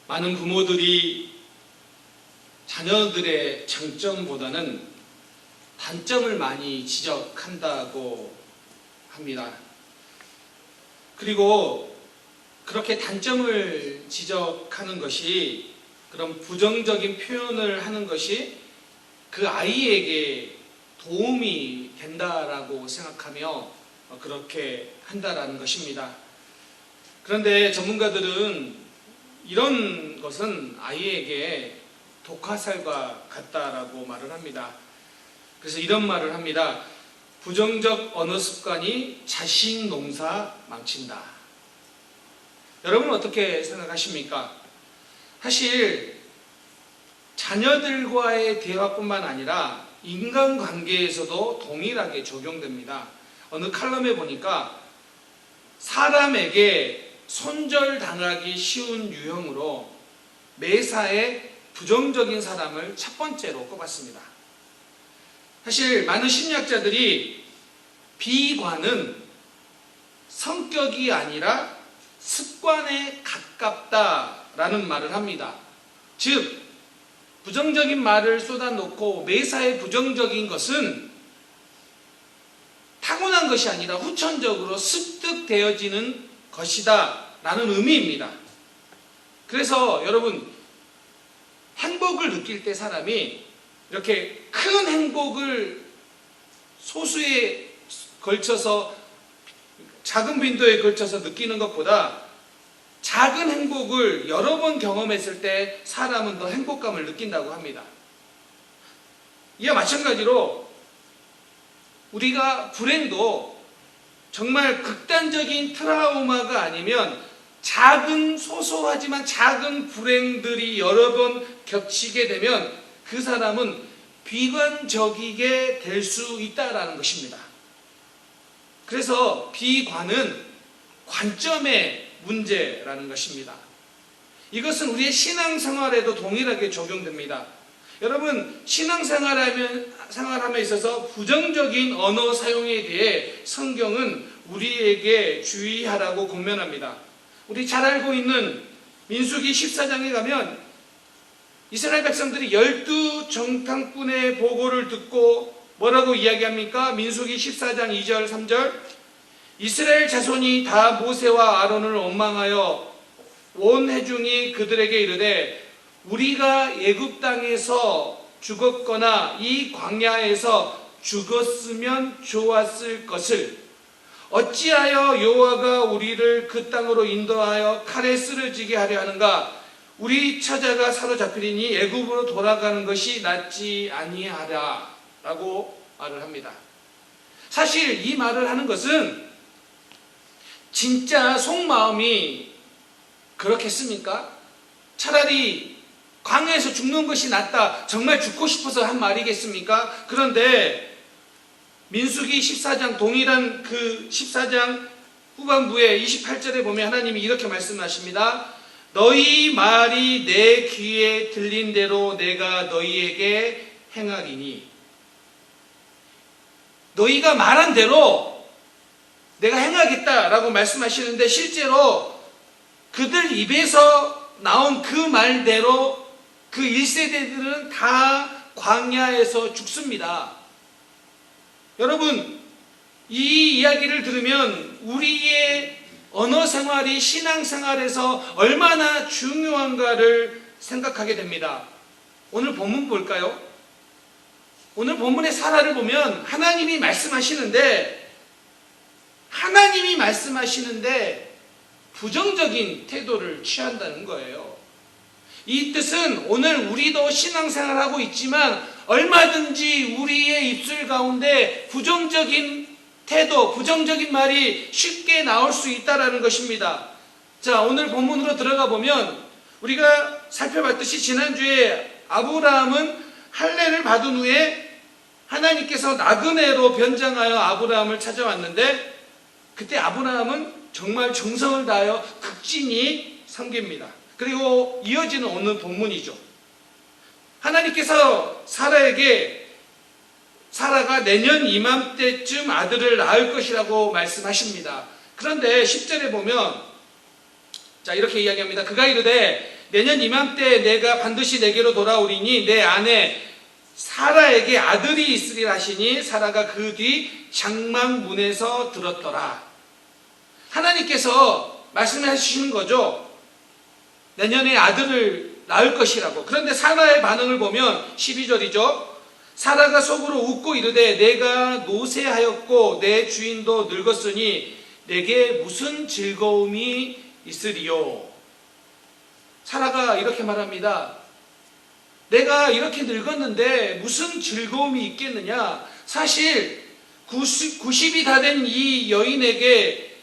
많은 부모들이 자녀들의 장점보다는 단점을 많이 지적한다고 합니다. 그리고 그렇게 단점을 지적하는 것이, 그런 부정적인 표현을 하는 것이 그 아이에게 도움이 된다라고 생각하며 그렇게 한다라는 것입니다. 그런데 전문가들은 이런 것은 아이에게 독화살과 같다라고 말을 합니다. 그래서 이런 말을 합니다. 부정적 언어 습관이 자식 농사 망친다. 여러분 어떻게 생각하십니까? 사실 자녀들과의 대화뿐만 아니라 인간관계에서도 동일하게 적용됩니다. 어느 칼럼에 보니까 사람에게 손절당하기 쉬운 유형으로 매사에 부정적인 사람을 첫 번째로 꼽았습니다. 사실 많은 심리학자들이 비관은 성격이 아니라 습관에 가깝다라는 말을 합니다. 즉, 부정적인 말을 쏟아놓고 매사에 부정적인 것은 타고난 것이 아니라 후천적으로 습득되어지는 것이다 라는 의미입니다. 그래서 여러분, 행복을 느낄 때 사람이 이렇게 큰 행복을 소수에 걸쳐서, 작은 빈도에 걸쳐서 느끼는 것보다 작은 행복을 여러 번 경험했을 때 사람은 더 행복감을 느낀다고 합니다. 이와 마찬가지로 우리가 불행도 정말 극단적인 트라우마가 아니면 작은, 소소하지만 작은 불행들이 여러 번 겹치게 되면 그 사람은 비관적이게 될 수 있다는 것입니다. 그래서 비관은 관점의 문제라는 것입니다. 이것은 우리의 신앙생활에도 동일하게 적용됩니다. 여러분, 신앙생활함에 있어서 부정적인 언어 사용에 대해 성경은 우리에게 주의하라고 권면합니다. 우리 잘 알고 있는 민수기 14장에 가면 이스라엘 백성들이 12정탐꾼의 보고를 듣고 뭐라고 이야기합니까? 민수기 14장 2절 3절, 이스라엘 자손이 다 모세와 아론을 원망하여 온 회중이 그들에게 이르되, 우리가 애굽 땅에서 죽었거나 이 광야에서 죽었으면 좋았을 것을 어찌하여 여호와가 우리를 그 땅으로 인도하여 칼에 쓰러지게 하려 하는가? 우리 처자가 사로잡히리니 애굽으로 돌아가는 것이 낫지 아니하랴 라고 말을 합니다. 사실 이 말을 하는 것은 진짜 속마음이 그렇겠습니까? 차라리 광야에서 죽는 것이 낫다, 정말 죽고 싶어서 한 말이겠습니까? 그런데 민수기 14장, 동일한 그 14장 후반부에 28절에 보면 하나님이 이렇게 말씀하십니다. 너희 말이 내 귀에 들린 대로 내가 너희에게 행하리니, 너희가 말한 대로 내가 행하겠다라고 말씀하시는데, 실제로 그들 입에서 나온 그 말대로 그 1세대들은 다 광야에서 죽습니다. 여러분, 이 이야기를 들으면 우리의 언어 생활이 신앙생활에서 얼마나 중요한가를 생각하게 됩니다. 오늘 본문 볼까요? 오늘 본문의 사라를 보면 하나님이 말씀하시는데 부정적인 태도를 취한다는 거예요. 이 뜻은 오늘 우리도 신앙생활하고 있지만 얼마든지 우리의 입술 가운데 부정적인 태도, 부정적인 말이 쉽게 나올 수 있다는 것입니다. 자, 오늘 본문으로 들어가 보면 우리가 살펴봤듯이 지난주에 아브라함은 할례를 받은 후에 하나님께서 나그네로 변장하여 아브라함을 찾아왔는데, 그때 아브라함은 정말 정성을 다하여 극진히 섬깁니다. 그리고 이어지는 오늘 본문이죠. 하나님께서 사라가 내년 이맘때쯤 아들을 낳을 것이라고 말씀하십니다. 그런데 10절에 보면 자, 이렇게 이야기합니다. 그가 이르되 내년 이맘때 내가 반드시 내게로 돌아오리니 내 아내 사라에게 아들이 있으리라 하시니 사라가 그 뒤 장막문에서 들었더라. 하나님께서 말씀해 주시는 거죠. 내년에 아들을 낳을 것이라고. 그런데 사라의 반응을 보면 12절이죠. 사라가 속으로 웃고 이르되 내가 노쇠하였고 내 주인도 늙었으니 내게 무슨 즐거움이 있으리요. 사라가 이렇게 말합니다. 내가 이렇게 늙었는데 무슨 즐거움이 있겠느냐. 사실 90이 다 된 이 여인에게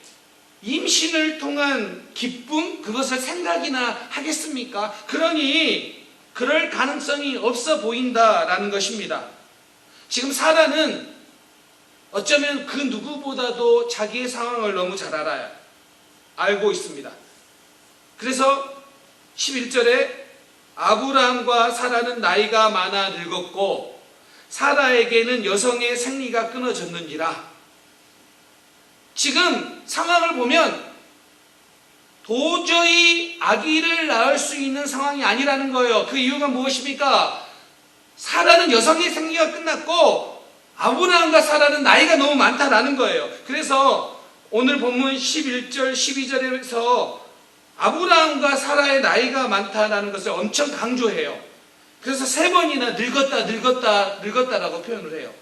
임신을 통한 기쁨, 그것을 생각이나 하겠습니까? 그러니 그럴 가능성이 없어 보인다라는 것입니다. 지금 사라는 어쩌면 그 누구보다도 자기의 상황을 너무 잘 알고 있습니다. 그래서 11절에 아브라함과 사라는 나이가 많아 늙었고 사라에게는 여성의 생리가 끊어졌는지라. 지금 상황을 보면 도저히 아기를 낳을 수 있는 상황이 아니라는 거예요. 그 이유가 무엇입니까? 사라는 여성의 생리가 끝났고 아브라함과 사라는 나이가 너무 많다라는 거예요. 그래서 오늘 본문 11절 12절에서 아브라함과 사라의 나이가 많다라는 것을 엄청 강조해요. 그래서 3번이나 늙었다라고 표현을 해요.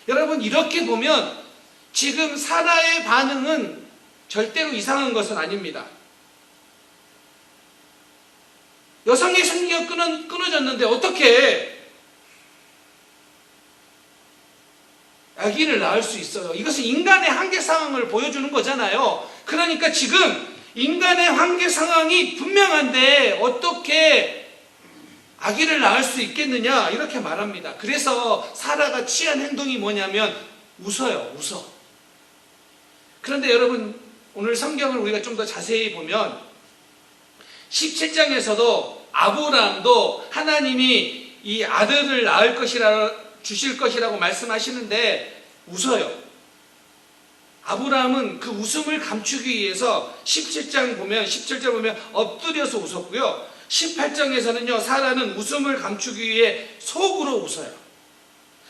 여러분, 이렇게 보면 지금 사라의 반응은 절대로 이상한 것은 아닙니다. 여성의 생리가 끊어졌는데 어떻게 아기를 낳을 수 있어요? 이것은 인간의 한계 상황을 보여주는 거잖아요. 그러니까 지금 인간의 한계 상황이 분명한데 어떻게 아기를 낳을 수 있겠느냐 이렇게 말합니다. 그래서 사라가 취한 행동이 뭐냐면 웃어요. 그런데 여러분, 오늘 성경을 우리가 좀 더 자세히 보면 17장에서도 아브라함도 하나님이 이 아들을 낳을 주실 것이라고 말씀하시는데 웃어요. 아브라함은 그 웃음을 감추기 위해서 17절 보면 엎드려서 웃었고요. 18장에서는요, 사라는 웃음을 감추기 위해 속으로 웃어요.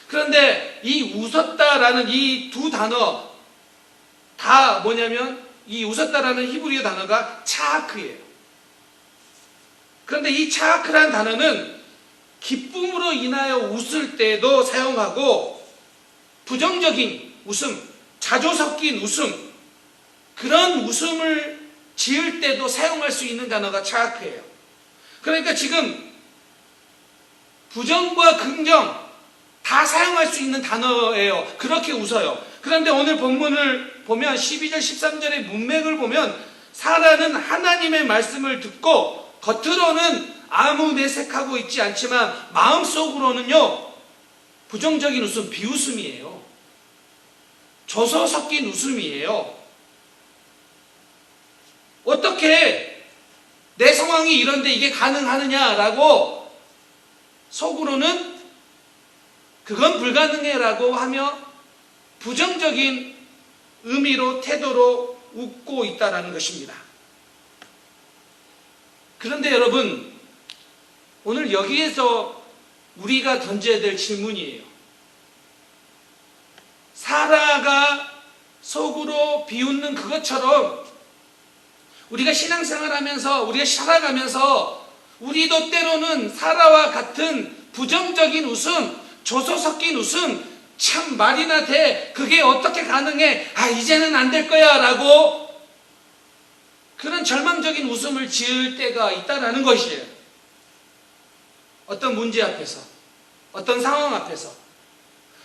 그런데 이 웃었다라는 이 두 단어 다 뭐냐면 이 웃었다라는 히브리어 단어가 차하크예요. 그런데 이 차하크라는 단어는 기쁨으로 인하여 웃을 때도 사용하고 부정적인 웃음, 자조 섞인 웃음, 그런 웃음을 지을 때도 사용할 수 있는 단어가 차하크예요. 그러니까 지금 부정과 긍정 다 사용할 수 있는 단어예요. 그렇게 웃어요. 그런데 오늘 본문을 보면 12절 13절의 문맥을 보면 사라는 하나님의 말씀을 듣고 겉으로는 아무 내색하고 있지 않지만 마음속으로는요 부정적인 웃음, 비웃음이에요. 조소 섞인 웃음이에요. 어떻게 내 상황이 이런데 이게 가능하느냐라고 속으로는 그건 불가능해라고 하며 부정적인 의미로 태도로 웃고 있다라는 것입니다. 그런데 여러분, 오늘 여기에서 우리가 던져야 될 질문이에요. 사라가 속으로 비웃는 그것처럼 우리가 신앙생활하면서 우리가 살아가면서 우리도 때로는 사라와 같은 부정적인 웃음, 조소 섞인 웃음, 참 말이나 돼, 그게 어떻게 가능해, 이제는 안 될 거야 라고 그런 절망적인 웃음을 지을 때가 있다라는 것이에요. 어떤 문제 앞에서, 어떤 상황 앞에서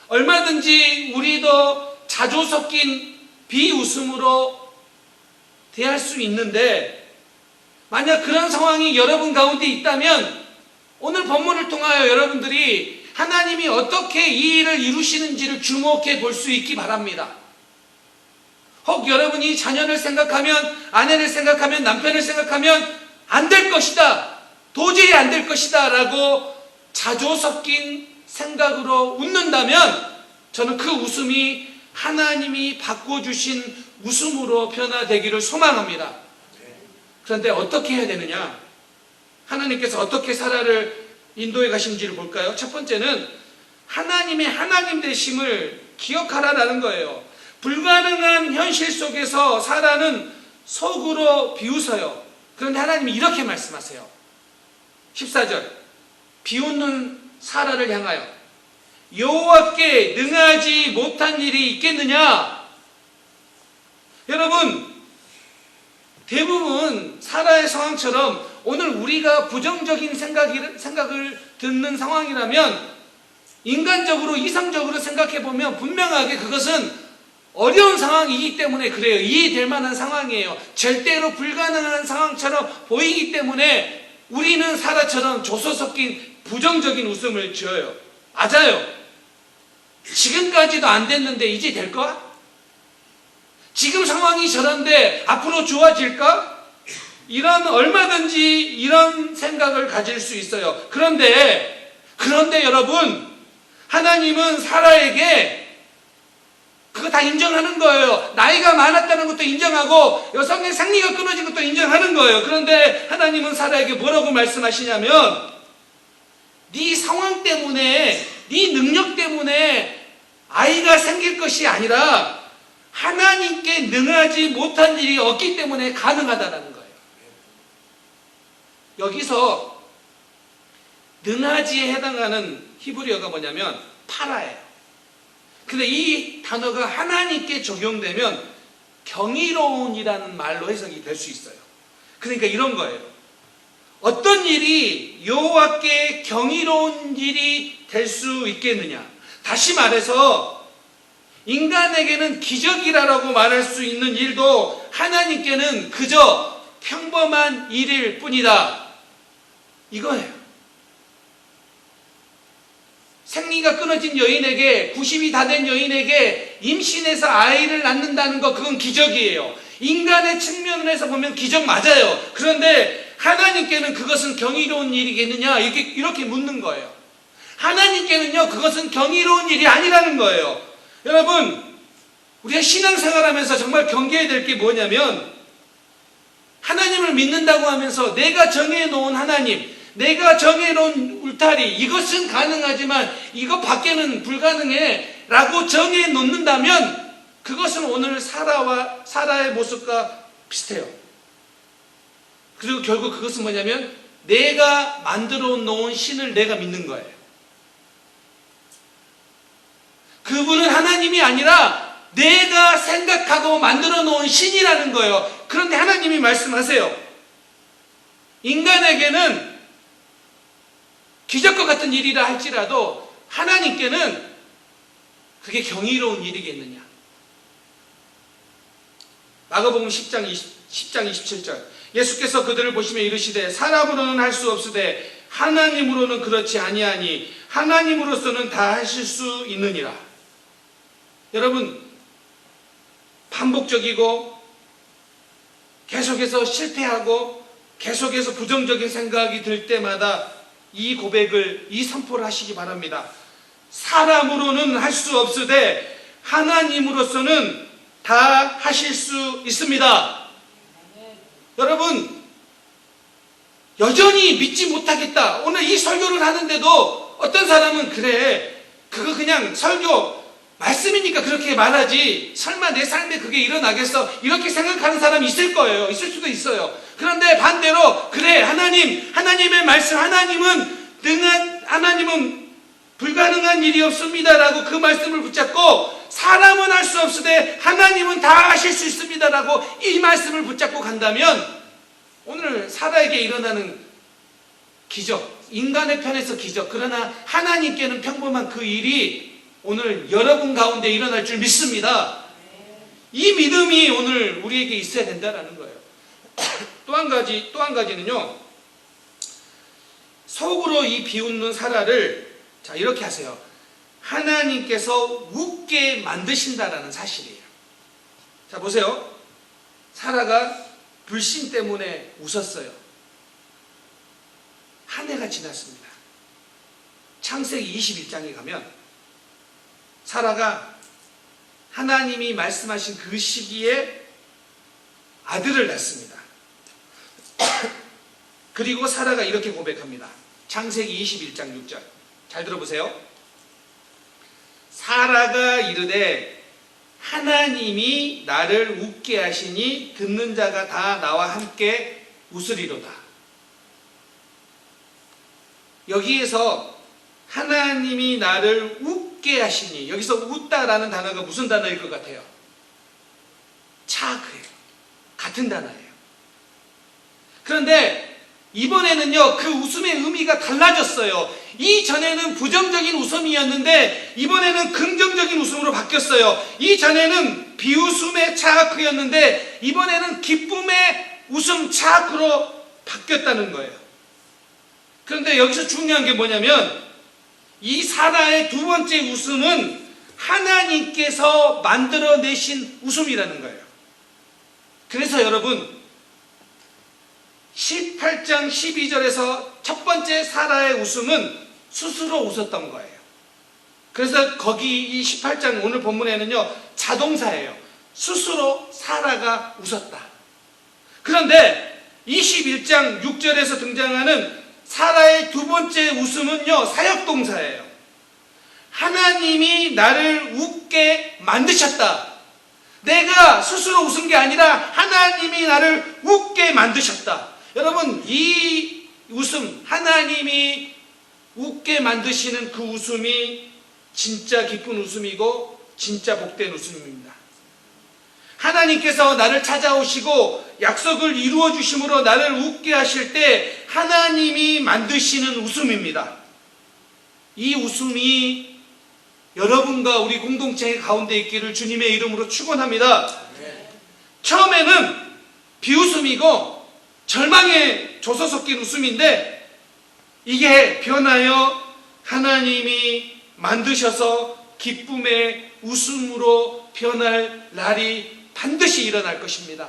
얼마든지 우리도 자조 섞인 비웃음으로 대할 수 있는데, 만약 그런 상황이 여러분 가운데 있다면 오늘 본문을 통하여 여러분들이 하나님이 어떻게 이 일을 이루시는지를 주목해 볼 수 있기 바랍니다. 혹 여러분이 자녀를 생각하면, 아내를 생각하면, 남편을 생각하면 안 될 것이다, 도저히 안 될 것이다 라고 자조 섞인 생각으로 웃는다면 저는 그 웃음이 하나님이 바꿔주신 웃음으로 변화되기를 소망합니다. 그런데 어떻게 해야 되느냐? 하나님께서 어떻게 사라를 인도해 가신지를 볼까요? 첫 번째는 하나님의 하나님 되심을 기억하라라는 거예요. 불가능한 현실 속에서 사라는 속으로 비웃어요. 그런데 하나님이 이렇게 말씀하세요. 14절, 비웃는 사라를 향하여 여호와께 능하지 못한 일이 있겠느냐? 여러분, 대부분 사라의 상황처럼 오늘 우리가 부정적인 생각을 듣는 상황이라면 인간적으로 이상적으로 생각해보면 분명하게 그것은 어려운 상황이기 때문에 그래요. 이해될 만한 상황이에요. 절대로 불가능한 상황처럼 보이기 때문에 우리는 사라처럼 조소 섞인 부정적인 웃음을 지어요. 맞아요. 지금까지도 안 됐는데 이제 될까? 지금 상황이 저런데 앞으로 좋아질까? 얼마든지 이런 생각을 가질 수 있어요. 그런데 여러분, 하나님은 사라에게 그거 다 인정하는 거예요. 나이가 많았다는 것도 인정하고 여성의 생리가 끊어진 것도 인정하는 거예요. 그런데 하나님은 사라에게 뭐라고 말씀하시냐면 네 상황 때문에, 네 능력 때문에 아이가 생길 것이 아니라 하나님께 능하지 못한 일이 없기 때문에 가능하다는 거예요. 여기서 능하지에 해당하는 히브리어가 뭐냐면 파라예요. 근데 이 단어가 하나님께 적용되면 경이로운이라는 말로 해석이 될 수 있어요. 그러니까 이런 거예요. 어떤 일이 여호와께 경이로운 일이 될 수 있겠느냐? 다시 말해서 인간에게는 기적이라고 말할 수 있는 일도 하나님께는 그저 평범한 일일 뿐이다. 이거예요. 생리가 끊어진 여인에게, 90이 다 된 여인에게 임신해서 아이를 낳는다는 거, 그건 기적이에요. 인간의 측면에서 보면 기적 맞아요. 그런데 하나님께는 그것은 경이로운 일이겠느냐? 이렇게 묻는 거예요. 하나님께는요, 그것은 경이로운 일이 아니라는 거예요. 여러분, 우리가 신앙생활하면서 정말 경계해야 될 게 뭐냐면, 하나님을 믿는다고 하면서 내가 정해놓은 하나님, 내가 정해놓은 울타리, 이것은 가능하지만 이것 밖에는 불가능해 라고 정해놓는다면 그것은 오늘 사라의 모습과 비슷해요. 그리고 결국 그것은 뭐냐면 내가 만들어 놓은 신을 내가 믿는 거예요. 그분은 하나님이 아니라 내가 생각하고 만들어 놓은 신이라는 거예요. 그런데 하나님이 말씀하세요. 인간에게는 기적과 같은 일이라 할지라도 하나님께는 그게 경이로운 일이겠느냐. 마가복음 10장 27절, 예수께서 그들을 보시며 이르시되 사람으로는 할 수 없으되 하나님으로는 그렇지 아니하니 하나님으로서는 다 하실 수 있느니라. 여러분, 반복적이고 계속해서 실패하고 계속해서 부정적인 생각이 들 때마다 이 고백을, 이 선포를 하시기 바랍니다. 사람으로는 할 수 없으되 하나님으로서는 다 하실 수 있습니다. 여러분, 여전히 믿지 못하겠다. 오늘 이 설교를 하는데도 어떤 사람은 그래, 그거 그냥 설교 말씀이니까 그렇게 말하지 설마 내 삶에 그게 일어나겠어? 이렇게 생각하는 사람이 있을 거예요. 있을 수도 있어요. 그런데 반대로 그래, 하나님의 말씀, 하나님은 불가능한 일이 없습니다라고 그 말씀을 붙잡고 사람은 할 수 없으되 하나님은 다 하실 수 있습니다라고 이 말씀을 붙잡고 간다면 오늘 사라에게 일어나는 기적, 인간의 편에서 기적, 그러나 하나님께는 평범한 그 일이 오늘 여러분 가운데 일어날 줄 믿습니다. 이 믿음이 오늘 우리에게 있어야 된다는 거예요. 또 한 가지는요, 속으로 이 비웃는 사라를 자 이렇게 하세요. 하나님께서 웃게 만드신다라는 사실이에요. 자 보세요. 사라가 불신 때문에 웃었어요. 한 해가 지났습니다. 창세기 21장에 가면 사라가 하나님이 말씀하신 그 시기에 아들을 낳습니다. 그리고 사라가 이렇게 고백합니다. 창세기 21장 6절. 잘 들어보세요. 사라가 이르되 하나님이 나를 웃게 하시니 듣는 자가 다 나와 함께 웃으리로다. 여기에서 하나님이 나를 웃게 하시니, 여기서 웃다라는 단어가 무슨 단어일 것 같아요? 차크예요. 같은 단어예요. 그런데 이번에는요, 그 웃음의 의미가 달라졌어요. 이전에는 부정적인 웃음이었는데 이번에는 긍정적인 웃음으로 바뀌었어요. 이전에는 비웃음의 차크였는데 이번에는 기쁨의 웃음 차크로 바뀌었다는 거예요. 그런데 여기서 중요한 게 뭐냐면 이 사라의 두 번째 웃음은 하나님께서 만들어내신 웃음이라는 거예요. 그래서 여러분 18장 12절에서 첫 번째 사라의 웃음은 스스로 웃었던 거예요. 그래서 거기 이 18장 오늘 본문에는요 자동사예요. 스스로 사라가 웃었다. 그런데 21장 6절에서 등장하는 사라의 두 번째 웃음은요 사역동사예요. 하나님이 나를 웃게 만드셨다. 내가 스스로 웃은 게 아니라 하나님이 나를 웃게 만드셨다. 여러분, 이 웃음, 하나님이 웃게 만드시는 그 웃음이 진짜 기쁜 웃음이고 진짜 복된 웃음입니다. 하나님께서 나를 찾아오시고 약속을 이루어 주심으로 나를 웃게 하실 때 하나님이 만드시는 웃음입니다. 이 웃음이 여러분과 우리 공동체 가운데 있기를 주님의 이름으로 축원합니다. 처음에는 비웃음이고 절망에 조서 섞인 웃음인데 이게 변하여 하나님이 만드셔서 기쁨의 웃음으로 변할 날이 반드시 일어날 것입니다.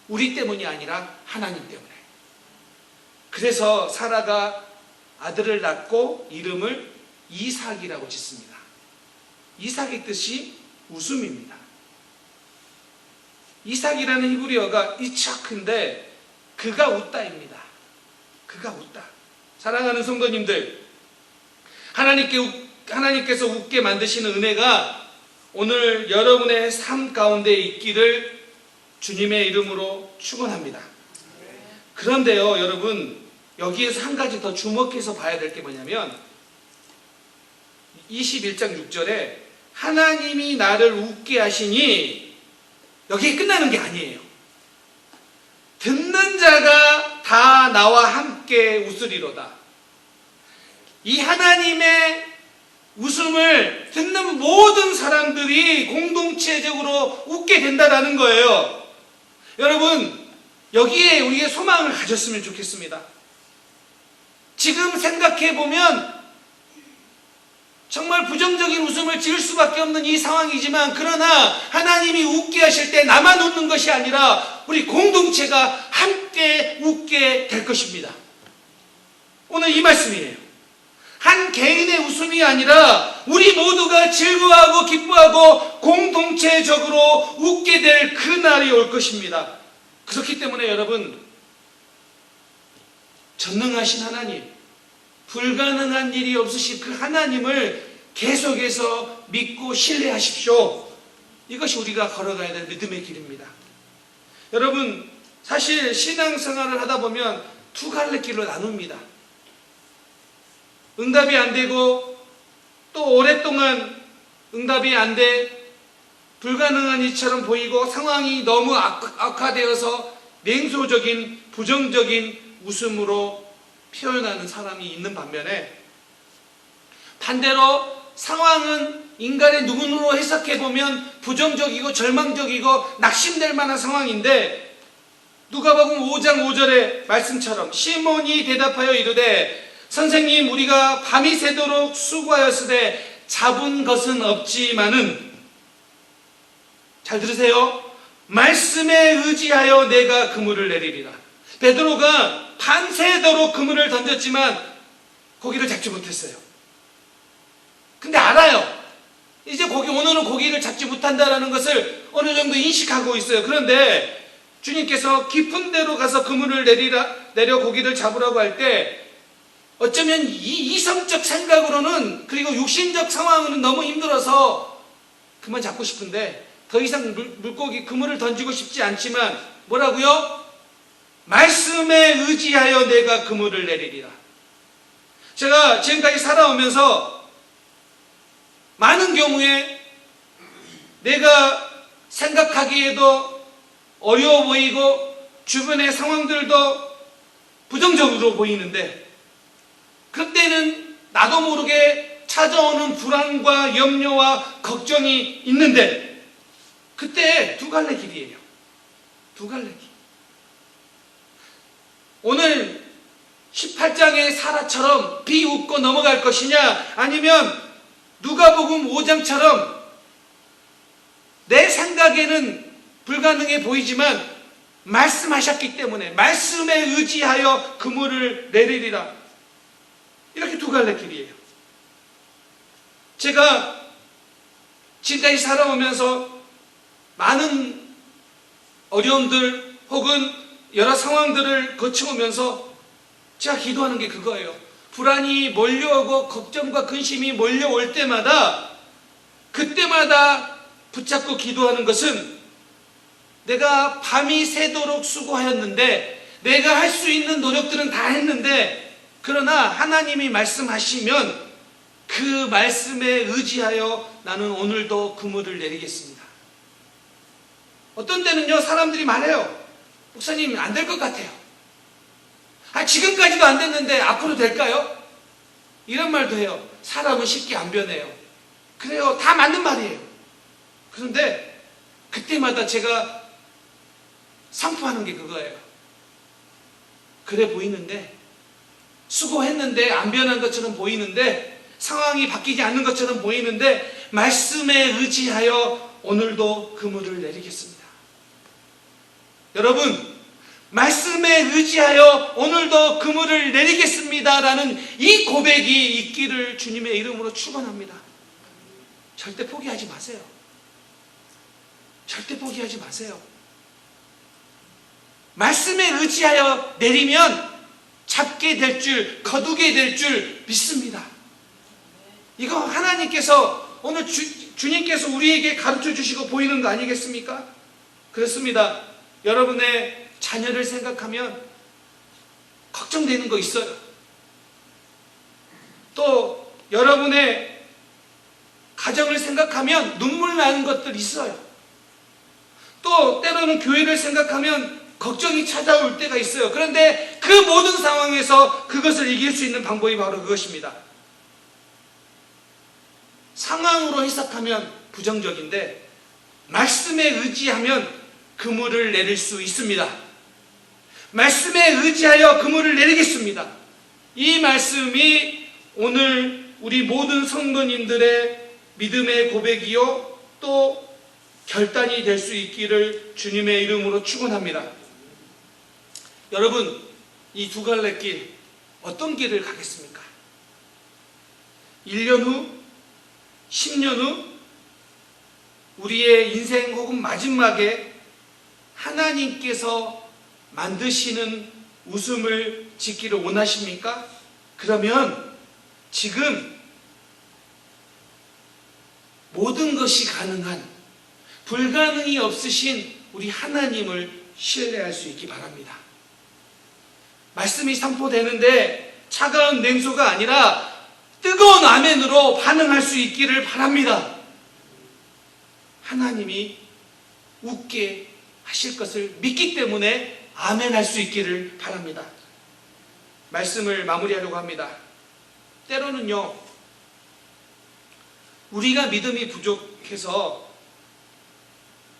우리 때문이 아니라 하나님 때문에. 그래서 사라가 아들을 낳고 이름을 이삭이라고 짓습니다. 이삭의 뜻이 웃음입니다. 이삭이라는 히브리어가 이차크인데 그가 웃다입니다. 그가 웃다. 사랑하는 성도님들, 하나님께서 웃게 만드시는 은혜가 오늘 여러분의 삶 가운데 있기를 주님의 이름으로 축원합니다. 그런데요, 여러분, 여기에서 한 가지 더 주목해서 봐야 될 게 뭐냐면 21장 6절에 하나님이 나를 웃게 하시니 여기에 끝나는 게 아니에요. 듣는 자가 다 나와 함께 웃으리로다. 이 하나님의 웃음을 듣는 모든 사람들이 공동체적으로 웃게 된다는 거예요. 여러분, 여기에 우리의 소망을 가졌으면 좋겠습니다. 지금 생각해보면 정말 부정적인 웃음을 지을 수밖에 없는 이 상황이지만 그러나 하나님이 웃게 하실 때 나만 웃는 것이 아니라 우리 공동체가 함께 웃게 될 것입니다. 오늘 이 말씀이에요. 한 개인의 웃음이 아니라 우리 모두가 즐거워하고 기뻐하고 공동체적으로 웃게 될 그 날이 올 것입니다. 그렇기 때문에 여러분, 전능하신 하나님, 불가능한 일이 없으신 그 하나님을 계속해서 믿고 신뢰하십시오. 이것이 우리가 걸어가야 될 믿음의 길입니다. 여러분, 사실 신앙생활을 하다 보면 두 갈래 길로 나눕니다. 응답이 안 되고 또 오랫동안 응답이 안 돼 불가능한 일처럼 보이고 상황이 너무 악화되어서 냉소적인 부정적인 웃음으로 표현하는 사람이 있는 반면에 반대로 상황은 인간의 눈으로 해석해보면 부정적이고 절망적이고 낙심될 만한 상황인데 누가복음 5장 5절의 말씀처럼 시몬이 대답하여 이르되 선생님, 우리가 밤이 새도록 수고하였으되 잡은 것은 없지만은, 잘 들으세요, 말씀에 의지하여 내가 그물을 내리리라. 베드로가 밤새도록 그물을 던졌지만 고기를 잡지 못했어요. 근데 알아요. 이제 오늘은 고기를 잡지 못한다는 것을 어느 정도 인식하고 있어요. 그런데 주님께서 깊은 데로 가서 그물을 내려 고기를 잡으라고 할 때 어쩌면 이 이성적 생각으로는, 그리고 육신적 상황은 너무 힘들어서 그만 잡고 싶은데 더 이상 물고기 그물을 던지고 싶지 않지만 뭐라고요? 말씀에 의지하여 내가 그물을 내리리라. 제가 지금까지 살아오면서 많은 경우에 내가 생각하기에도 어려워 보이고 주변의 상황들도 부정적으로 보이는데, 그때는 나도 모르게 찾아오는 불안과 염려와 걱정이 있는데, 그때 두 갈래 길이에요. 두 갈래 길. 오늘 18장의 사라처럼 비웃고 넘어갈 것이냐, 아니면 누가복음 5장처럼 내 생각에는 불가능해 보이지만 말씀하셨기 때문에 말씀에 의지하여 그물을 내리리라. 이렇게 두 갈래 길이에요. 제가 지금까지 살아오면서 많은 어려움들 혹은 여러 상황들을 거쳐오면서 제가 기도하는 게 그거예요. 불안이 몰려오고 걱정과 근심이 몰려올 때마다, 그때마다 붙잡고 기도하는 것은, 내가 밤이 새도록 수고하였는데, 내가 할 수 있는 노력들은 다 했는데, 그러나 하나님이 말씀하시면 그 말씀에 의지하여 나는 오늘도 그물을 내리겠습니다. 어떤 때는요, 사람들이 말해요. 목사님, 안 될 것 같아요. 지금까지도 안 됐는데 앞으로 될까요? 이런 말도 해요. 사람은 쉽게 안 변해요. 그래요, 다 맞는 말이에요. 그런데 그때마다 제가 선포하는 게 그거예요. 그래 보이는데, 수고했는데 안 변한 것처럼 보이는데, 상황이 바뀌지 않는 것처럼 보이는데, 말씀에 의지하여 오늘도 그물을 내리겠습니다. 여러분, 말씀에 의지하여 오늘도 그물을 내리겠습니다라는 이 고백이 있기를 주님의 이름으로 축원합니다. 절대 포기하지 마세요. 절대 포기하지 마세요. 말씀에 의지하여 내리면 잡게 될 줄, 거두게 될 줄 믿습니다. 이거 하나님께서 오늘 주님께서 우리에게 가르쳐 주시고 보이는 거 아니겠습니까? 그렇습니다. 여러분의 자녀를 생각하면 걱정되는 거 있어요. 또 여러분의 가정을 생각하면 눈물 나는 것들 있어요. 또 때로는 교회를 생각하면 걱정이 찾아올 때가 있어요. 그런데 그 모든 상황에서 그것을 이길 수 있는 방법이 바로 그것입니다. 상황으로 해석하면 부정적인데, 말씀에 의지하면 그물을 내릴 수 있습니다. 말씀에 의지하여 그물을 내리겠습니다. 이 말씀이 오늘 우리 모든 성도님들의 믿음의 고백이요, 또 결단이 될 수 있기를 주님의 이름으로 축원합니다. 여러분, 이 두 갈래 길, 어떤 길을 가겠습니까? 1년 후, 10년 후, 우리의 인생 혹은 마지막에 하나님께서 만드시는 웃음을 짓기를 원하십니까? 그러면 지금 모든 것이 가능한, 불가능이 없으신 우리 하나님을 신뢰할 수 있기 바랍니다. 말씀이 선포되는데 차가운 냉소가 아니라 뜨거운 아멘으로 반응할 수 있기를 바랍니다. 하나님이 웃게 하실 것을 믿기 때문에 아멘할 수 있기를 바랍니다. 말씀을 마무리하려고 합니다. 때로는요, 우리가 믿음이 부족해서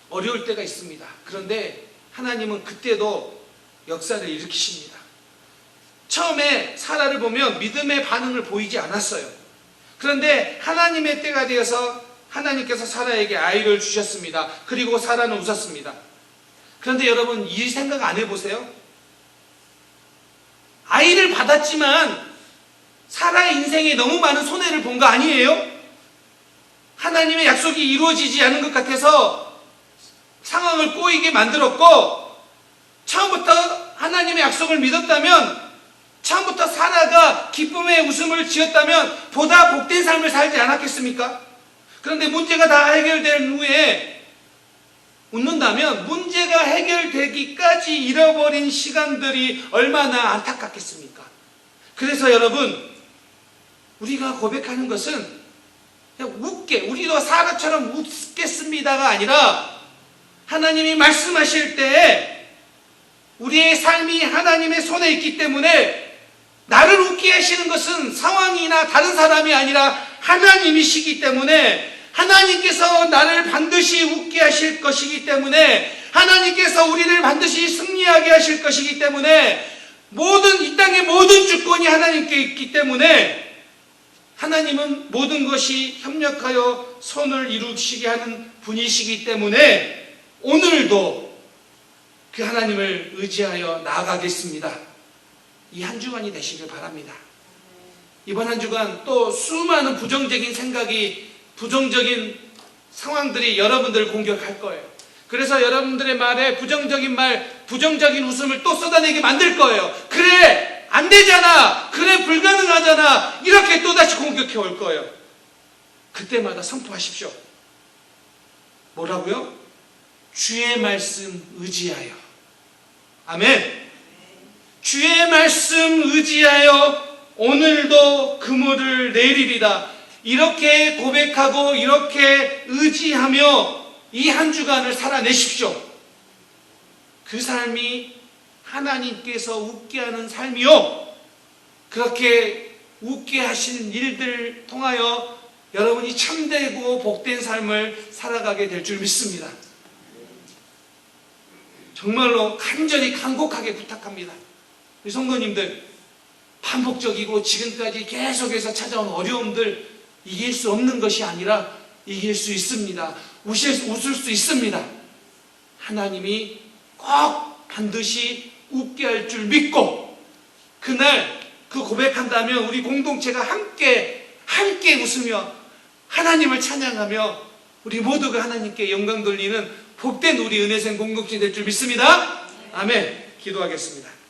어려울 때가 있습니다. 그런데 하나님은 그때도 역사를 일으키십니다. 처음에 사라를 보면 믿음의 반응을 보이지 않았어요. 그런데 하나님의 때가 되어서 하나님께서 사라에게 아이를 주셨습니다. 그리고 사라는 웃었습니다. 그런데 여러분, 이 생각 안 해보세요? 아이를 받았지만 사라의 인생에 너무 많은 손해를 본 거 아니에요? 하나님의 약속이 이루어지지 않은 것 같아서 상황을 꼬이게 만들었고, 처음부터 하나님의 약속을 믿었다면, 처음부터 사라가 기쁨의 웃음을 지었다면 보다 복된 삶을 살지 않았겠습니까? 그런데 문제가 다 해결된 후에 웃는다면 문제가 해결되기까지 잃어버린 시간들이 얼마나 안타깝겠습니까? 그래서 여러분, 우리가 고백하는 것은 그냥 우리도 사라처럼 웃겠습니다가 아니라, 하나님이 말씀하실 때 우리의 삶이 하나님의 손에 있기 때문에 나를 웃게 하시는 것은 상황이나 다른 사람이 아니라 하나님이시기 때문에, 하나님께서 나를 반드시 웃게 하실 것이기 때문에, 하나님께서 우리를 반드시 승리하게 하실 것이기 때문에, 이 땅의 모든 주권이 하나님께 있기 때문에, 하나님은 모든 것이 협력하여 선을 이루시게 하는 분이시기 때문에 오늘도 그 하나님을 의지하여 나아가겠습니다. 이 한 주간이 되시길 바랍니다. 이번 한 주간 또 수많은 부정적인 생각이, 부정적인 상황들이 여러분들을 공격할 거예요. 그래서 여러분들의 말에 부정적인 말, 부정적인 웃음을 또 쏟아내게 만들 거예요. 그래, 안 되잖아. 그래, 불가능하잖아. 이렇게 또다시 공격해 올 거예요. 그때마다 선포하십시오. 뭐라고요? 주의 말씀 의지하여. 아멘. 주의 말씀 의지하여 오늘도 그물을 내리리다. 이렇게 고백하고 이렇게 의지하며 이 한 주간을 살아내십시오. 그 삶이 하나님께서 웃게 하는 삶이요, 그렇게 웃게 하신 일들을 통하여 여러분이 참되고 복된 삶을 살아가게 될 줄 믿습니다. 정말로 간절히 간곡하게 부탁합니다. 우리 성도님들, 반복적이고 지금까지 계속해서 찾아온 어려움들 이길 수 없는 것이 아니라 이길 수 있습니다. 웃을 수 있습니다. 하나님이 꼭 반드시 웃게 할 줄 믿고, 그날 그 고백한다면 우리 공동체가 함께 웃으며 하나님을 찬양하며 우리 모두가 하나님께 영광 돌리는 복된 우리 은혜생 공동체 될 줄 믿습니다. 아멘. 기도하겠습니다.